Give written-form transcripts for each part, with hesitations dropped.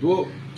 2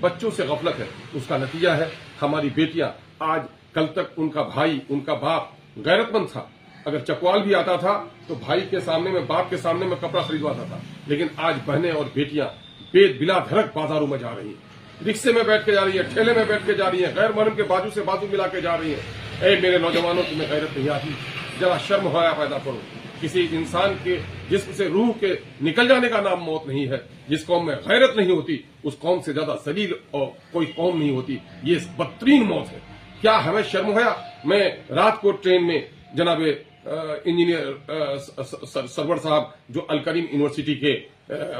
بچوں سے غفلت ہے، اس کا نتیجہ ہے ہماری بیٹیاں آج کل تک ان کا بھائی، ان کا باپ غیرت مند تھا، اگر چکوال بھی آتا تھا تو بھائی کے سامنے میں، باپ کے سامنے میں کپڑا خریدواتا تھا، لیکن آج بہنیں اور بیٹیاں بلا دھڑک بازاروں میں جا رہی ہیں، رکشے میں بیٹھ کے جا رہی ہیں، ٹھیلے میں بیٹھ کے جا رہی ہیں، غیر محرم کے بازو سے بازو ملا کے جا رہی ہیں۔ اے میرے نوجوانوں، تمہیں غیرت نہیں آتی؟ ذرا شرم حیا پیدا کرو۔ کسی انسان کے جسم سے روح کے نکل جانے کا نام موت نہیں ہے۔ جس قوم میں غیرت نہیں ہوتی اس قوم سے زیادہ ذلیل اور کوئی قوم نہیں ہوتی، یہ بدترین موت ہے۔ کیا ہمیں شرم حیا؟ میں رات کو ٹرین میں جناب انجینئر سرور صاحب جو الکریم یونیورسٹی کے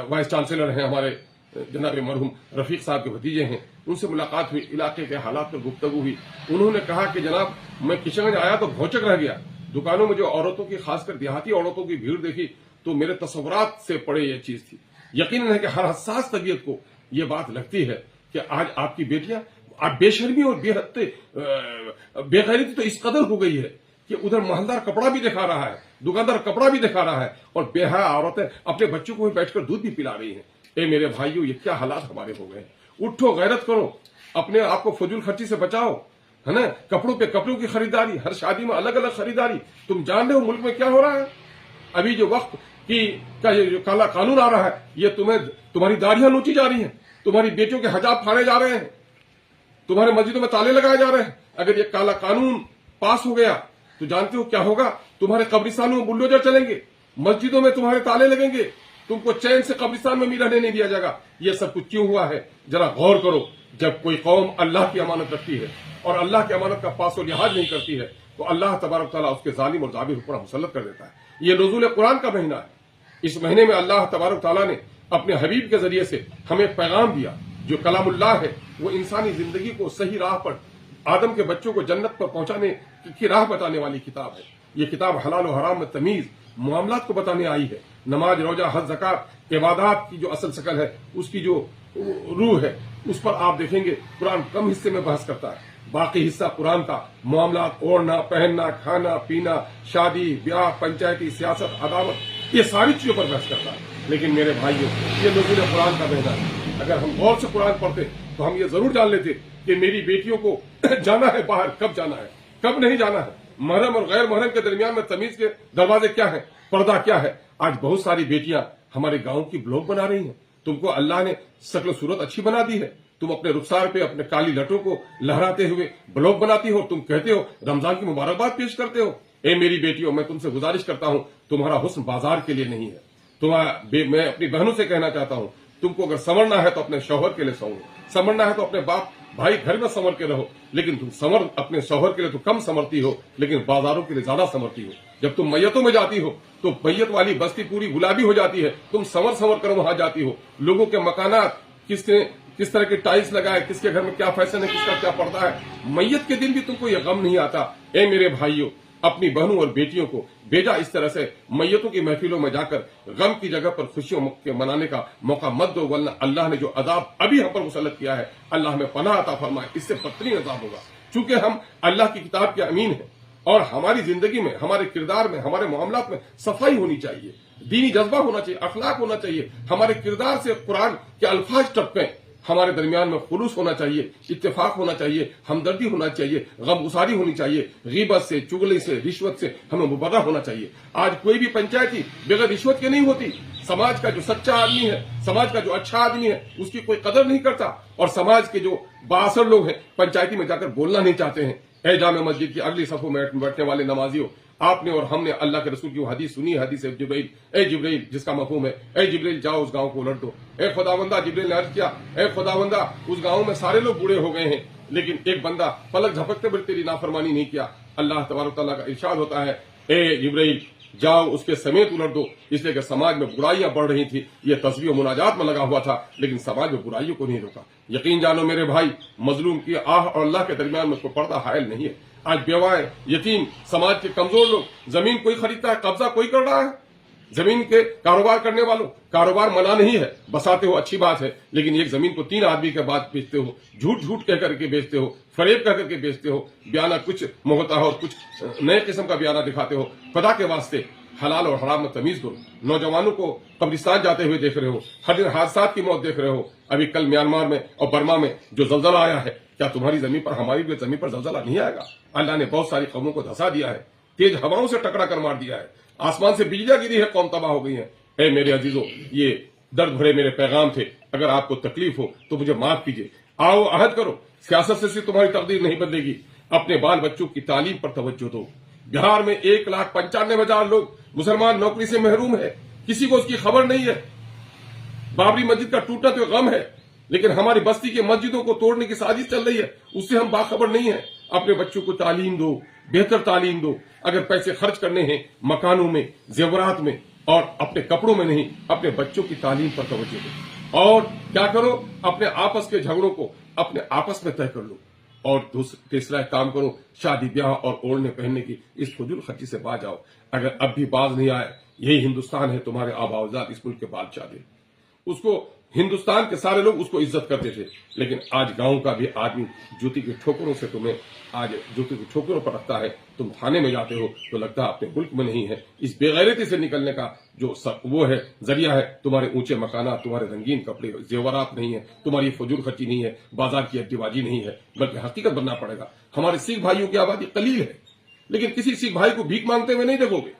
وائس چانسلر ہیں، ہمارے جناب مرحوم رفیق صاحب کے بھتیجے ہیں، ان سے ملاقات ہوئی، علاقے کے حالات پر گفتگو ہوئی۔ انہوں نے کہا کہ جناب میں کشن گنج آیا تو بھوچک رہ گیا، دکانوں میں جو عورتوں کی، خاص کر دیہاتی عورتوں کی بھیڑ دیکھی تو میرے تصورات سے پڑے یہ چیز تھی۔ یقیناً ہے کہ ہر حساس طبیعت کو یہ بات لگتی ہے کہ آج آپ کی بیٹیاں بے شرمی اور بے غیرتی تو اس قدر ہو گئی ہے کہ ادھر محلدار کپڑا بھی دکھا رہا ہے، دکاندار کپڑا بھی دکھا رہا ہے، اور بے حیا عورتیں اپنے بچوں کو بھی بیٹھ کر دودھ بھی پلا رہی ہیں۔ اے میرے بھائیوں، یہ کیا حالات ہمارے ہو گئے ہیں؟ اٹھو، غیرت کرو، اپنے آپ کو فضول خرچی سے بچاؤ، ہے نا؟ کپڑوں پہ کپڑوں کی خریداری، ہر شادی میں الگ الگ خریداری۔ تم جان رہے ہو ملک میں کیا ہو رہا ہے؟ ابھی جو وقت کا یہ جو کالا قانون آ رہا ہے، یہ تمہاری داڑھیاں نوچی جا رہی ہیں، تمہاری بیٹیوں کے حجاب پھاڑے جا رہے ہیں، تمہارے مسجدوں میں تالے لگائے جا رہے ہیں۔ اگر یہ کالا قانون پاس ہو گیا تو جانتے ہو کیا ہوگا؟ تمہارے قبرستانوں میں بلڈوزر چلیں گے، مسجدوں میں تمہارے تالے لگیں گے، تم کو چین سے قبرستان میں بھی رہنے نہیں دیا جائے گا۔ یہ سب کچھ کیوں ہوا ہے؟ ذرا غور کرو۔ جب کوئی قوم اللہ کی امانت رکھتی ہے اور اللہ کی امانت کا پاس و لحاظ نہیں کرتی ہے تو اللہ تبارک تعالیٰ اس کے ظالم اور جابر پر مسلط کر دیتا ہے۔ یہ نزول قرآن کا مہینہ ہے۔ اس مہینے میں اللہ تبارک تعالیٰ نے اپنے حبیب کے ذریعے سے ہمیں پیغام دیا جو کلام اللہ ہے، وہ انسانی زندگی کو صحیح راہ پر، آدم کے بچوں کو جنت پر پہنچانے کی راہ بتانے والی کتاب ہے۔ یہ کتاب حلال و حرام میں تمیز، معاملات کو بتانے آئی ہے۔ نماز، روزہ، حج، زکوٰۃ، عبادات کی جو اصل شکل ہے، اس کی جو روح ہے، اس پر آپ دیکھیں گے قرآن کم حصے میں بحث کرتا ہے۔ باقی حصہ قرآن کا معاملات، اوڑھنا، پہننا، کھانا پینا، شادی بیاہ، پنچایتی سیاست، عدالت، یہ ساری چیزوں پر بحث کرتا ہے۔ لیکن میرے بھائیوں، یہ نزول قرآن کا مہینہ ہے۔ اگر ہم غور سے قرآن پڑھتے تو ہم یہ ضرور جان لیتے کہ میری بیٹیوں کو جانا ہے باہر، کب جانا ہے، کب نہیں جانا ہے، محرم اور غیر محرم کے درمیان میں تمیز کے دروازے کیا ہیں، پردہ کیا ہے۔ آج بہت ساری بیٹیاں ہمارے گاؤں کی بلاگ بنا رہی ہیں۔ تم کو اللہ نے شکل و صورت اچھی بنا دی ہے، تم اپنے رخسار پہ اپنے کالی لٹوں کو لہراتے ہوئے بلاگ بناتی ہو، تم کہتے ہو رمضان کی مبارکباد پیش کرتے ہو۔ اے میری بیٹیوں، میں تم سے گزارش کرتا ہوں، تمہارا حسن بازار کے لیے نہیں ہے۔ میں اپنی بہنوں سے کہنا چاہتا ہوں، تم کو اگر سنورنا ہے تو اپنے شوہر کے لیے سنورو، سنورنا ہے تو اپنے باپ بھائی گھر میں سنور کے رہو، لیکن تم اپنے شوہر کے لیے تو کم سنورتی ہو، لیکن بازاروں کے لیے زیادہ سنورتی ہو۔ جب تم میتوں میں جاتی ہو تو میت والی بستی پوری گلابی ہو جاتی ہے، تم سنور کر وہاں جاتی ہو۔ لوگوں کے مکانات کس طرح کے ٹائلز لگائے، کس کے گھر میں کیا فیشن ہے، کس کا کیا پڑتا ہے، میت کے دن بھی تم کو یہ غم نہیں آتا۔ اے میرے بھائیوں، اپنی بہنوں اور بیٹیوں کو بیجا اس طرح سے میتوں کی محفلوں میں جا کر غم کی جگہ پر خوشیوں کے منانے کا موقع مت دو، ورنہ اللہ نے جو عذاب ابھی ہم پر مسلط کیا ہے، اللہ ہمیں پناہ عطا فرمائے، اس سے بدترین عذاب ہوگا۔ چونکہ ہم اللہ کی کتاب کے امین ہیں اور ہماری زندگی میں، ہمارے کردار میں، ہمارے معاملات میں صفائی ہونی چاہیے، دینی جذبہ ہونا چاہیے، اخلاق ہونا چاہیے، ہمارے کردار سے قرآن کے الفاظ ٹپکیں، ہمارے درمیان میں خلوص ہونا چاہیے، اتفاق ہونا چاہیے، ہمدردی ہونا چاہیے، غم گساری ہونی چاہیے، غیبت سے، چغلی سے، رشوت سے ہمیں مبرہ ہونا چاہیے۔ آج کوئی بھی پنچایتی بغیر رشوت کے نہیں ہوتی۔ سماج کا جو سچا آدمی ہے، سماج کا جو اچھا آدمی ہے، اس کی کوئی قدر نہیں کرتا، اور سماج کے جو بااثر لوگ ہیں پنچایتی میں جا کر بولنا نہیں چاہتے ہیں۔ اے جامع مسجد کی اگلی صفوں میں بیٹھنے والے نمازیوں، آپ نے اور ہم نے اللہ کے رسول کی وہ حدیث سنی ہے، حدیث جبرائیل، اے جبرائیل، جس کا مفہوم ہے اے جبرائیل جاؤ اس گاؤں کو الٹ دو۔ اے خداوندہ، جبرائیل نے عرض کیا، اے خداوندہ اس گاؤں میں سارے لوگ بوڑھے ہو گئے ہیں لیکن ایک بندہ پلک جھپکتے ہوئے تیری نافرمانی نہیں کیا۔ اللہ تبارک تعالیٰ کا ارشاد ہوتا ہے، اے جبرائیل جاؤ اس کے سمیت الٹ دو، اس لیے کہ سماج میں برائیاں بڑھ رہی تھی۔ یہ تسبیح و مناجات میں لگا ہوا تھا لیکن سماج میں برائیوں کو نہیں روکا۔ یقین جانو میرے بھائی، مظلوم کی آہ اور اللہ کے درمیان میں کوئی پردہ حائل نہیں ہے۔ آج بیوائیں، یتیم، سماج کے کمزور لوگ، زمین کوئی خریدتا ہے، قبضہ کوئی کر رہا ہے۔ زمین کے کاروبار کرنے والوں، کاروبار منع نہیں ہے، بساتے ہو اچھی بات ہے، لیکن ایک زمین کو 3 آدمی کے بعد بیچتے ہو، جھوٹ کہہ کر کے بیچتے ہو، فریب کہہ کر کے بیچتے ہو، بیانہ کچھ ہوتا ہے اور کچھ نئے قسم کا بیانہ دکھاتے ہو۔ خدا کے واسطے حلال اور حرام میں تمیز کرو. نوجوانوں کو قبرستان جاتے ہوئے دیکھ رہے ہو, ہر دن حادثات کی موت دیکھ رہے ہو. ابھی کل میانمار میں اور برما میں جو زلزلہ آیا ہے, کیا تمہاری زمین پر, ہماری بھی زمین پر زلزلہ نہیں آئے گا؟ اللہ نے بہت ساری قوموں کو دھسا دیا ہے, تیز ہواؤں سے ٹکرا کر مار دیا ہے, آسمان سے بجلیاں گری ہے, قوم تباہ ہو گئی ہے. اے میرے عزیزو, یہ درد بھرے میرے پیغام تھے. اگر آپ کو تکلیف ہو تو مجھے معاف کیجیے. آؤ عہد کرو, سیاست سے تمہاری تقدیر نہیں بدلے گی. اپنے بال بچوں کی تعلیم پر توجہ دو. بہار میں 1,95,000 لوگ مسلمان نوکری سے محروم ہے, کسی کو اس کی خبر نہیں ہے. بابری مسجد کا ٹوٹنا تو غم ہے, لیکن ہماری بستی کی مسجدوں کو توڑنے کی سازش چل رہی ہے, اس سے ہم باخبر نہیں ہیں. اپنے بچوں کو تعلیم دو, بہتر تعلیم دو. اگر پیسے خرچ کرنے ہیں مکانوں میں, زیورات میں, اور اپنے کپڑوں میں نہیں, اپنے بچوں کی تعلیم پر توجہ دو. اور کیا کرو, اپنے آپس کے جھگڑوں کو اپنے آپس میں طے کر لو. اور تیسرا کام کرو, شادی بیاہ اور اوڑھنے پہننے کی اس فضول خرچی سے باز آؤ. اگر اب بھی باز نہیں آئے, یہی ہندوستان ہے, تمہارے آبا و اجداد اس ملک کے بادشاہ تھے. اس کو ہندوستان کے سارے لوگ اس کو عزت کرتے تھے, لیکن آج گاؤں کا بھی آدمی جوتی کی ٹھوکروں سے تمہیں آج جوتی کی ٹھوکروں پر رکھتا ہے. تم تھانے میں جاتے ہو تو لگتا ہے اپنے ملک میں نہیں ہے. اس بے غیرتی سے نکلنے کا جو وہ ہے ذریعہ ہے, تمہارے اونچے مکانات, تمہارے رنگین کپڑے, زیورات نہیں ہے, تمہاری فضول خرچی نہیں ہے, بازار کی اڈی بازی نہیں ہے, بلکہ حقیقت بننا پڑے گا. ہمارے سکھ بھائیوں کی آبادی قلیل ہے, لیکن کسی سکھ بھائی کو بھیک مانگتے ہوئے نہیں دیکھو گے,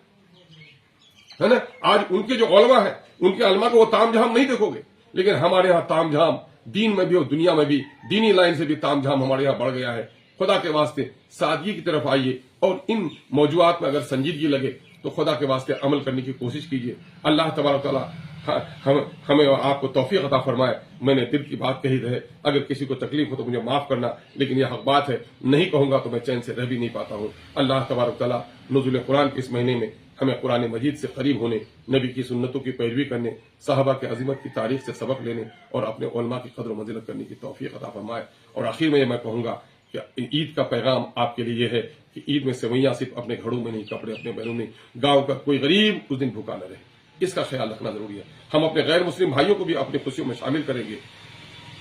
ہے نا. آج ان کے جو علماء ہیں, ان کے علماء کو وہ تام جھام نہیں دیکھو گے, لیکن ہمارے ہاں تام جھام دین میں بھی اور دنیا میں بھی, دینی لائن سے بھی تام جھام ہمارے یہاں بڑھ گیا ہے. خدا کے واسطے سادگی کی طرف آئیے, اور ان موضوعات میں اگر سنجیدگی لگے تو خدا کے واسطے عمل کرنے کی کوشش کیجیے. اللہ تبارک و تعالی ہمیں اور آپ کو توفیق عطا فرمائے. میں نے دل کی بات کہی ہے, اگر کسی کو تکلیف ہو تو مجھے معاف کرنا, لیکن یہ حق بات ہے, نہیں کہوں گا تو میں چین سے رہ بھی نہیں پاتا ہوں. اللہ تبارک و تعالی نزول قرآن کے اس مہینے میں ہمیں قرآن مجید سے قریب ہونے, نبی کی سنتوں کی پیروی کرنے, صحابہ کے عظمت کی تاریخ سے سبق لینے اور اپنے علماء کی قدر و منزلت کرنے کی توفیق عطا فرمائے. اور آخر میں یہ میں کہوں گا کہ عید کا پیغام آپ کے لیے یہ ہے کہ عید میں سوئیاں صرف اپنے گھروں میں نہیں, کپڑے اپنے بہنوں میں, گاؤں کا کوئی غریب اس دن بھوکا نہ رہے, اس کا خیال رکھنا ضروری ہے. ہم اپنے غیر مسلم بھائیوں کو بھی اپنی خوشیوں میں شامل کریں گے.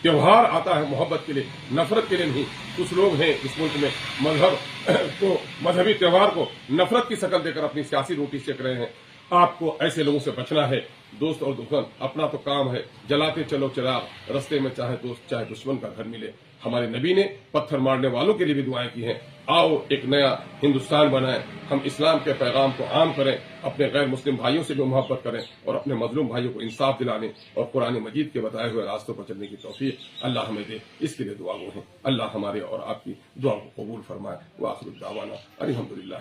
تیوہار آتا ہے محبت کے لیے, نفرت کے لیے نہیں. کچھ لوگ ہیں اس ملک میں مذہب کو, مذہبی تیوہار کو نفرت کی شکل دے کر اپنی سیاسی روٹی سیک رہے ہیں. آپ کو ایسے لوگوں سے بچنا ہے. دوست اور دشمن اپنا تو کام ہے, جلاتے چلو چراغ, رستے میں چاہے دوست چاہے دشمن کا گھر ملے. ہمارے نبی نے پتھر مارنے والوں کے لیے بھی دعائیں کی ہیں. آؤ ایک نیا ہندوستان بنائیں, ہم اسلام کے پیغام کو عام کریں, اپنے غیر مسلم بھائیوں سے بھی محبت کریں, اور اپنے مظلوم بھائیوں کو انصاف دلانے اور قرآن مجید کے بتائے ہوئے راستوں پر چلنے کی توفیق اللہ ہمیں دے. اس کے لیے دعا گو ہیں. اللہ ہمارے اور آپ کی دعا کو قبول فرمائے. وآخر دعوانا الحمدللہ.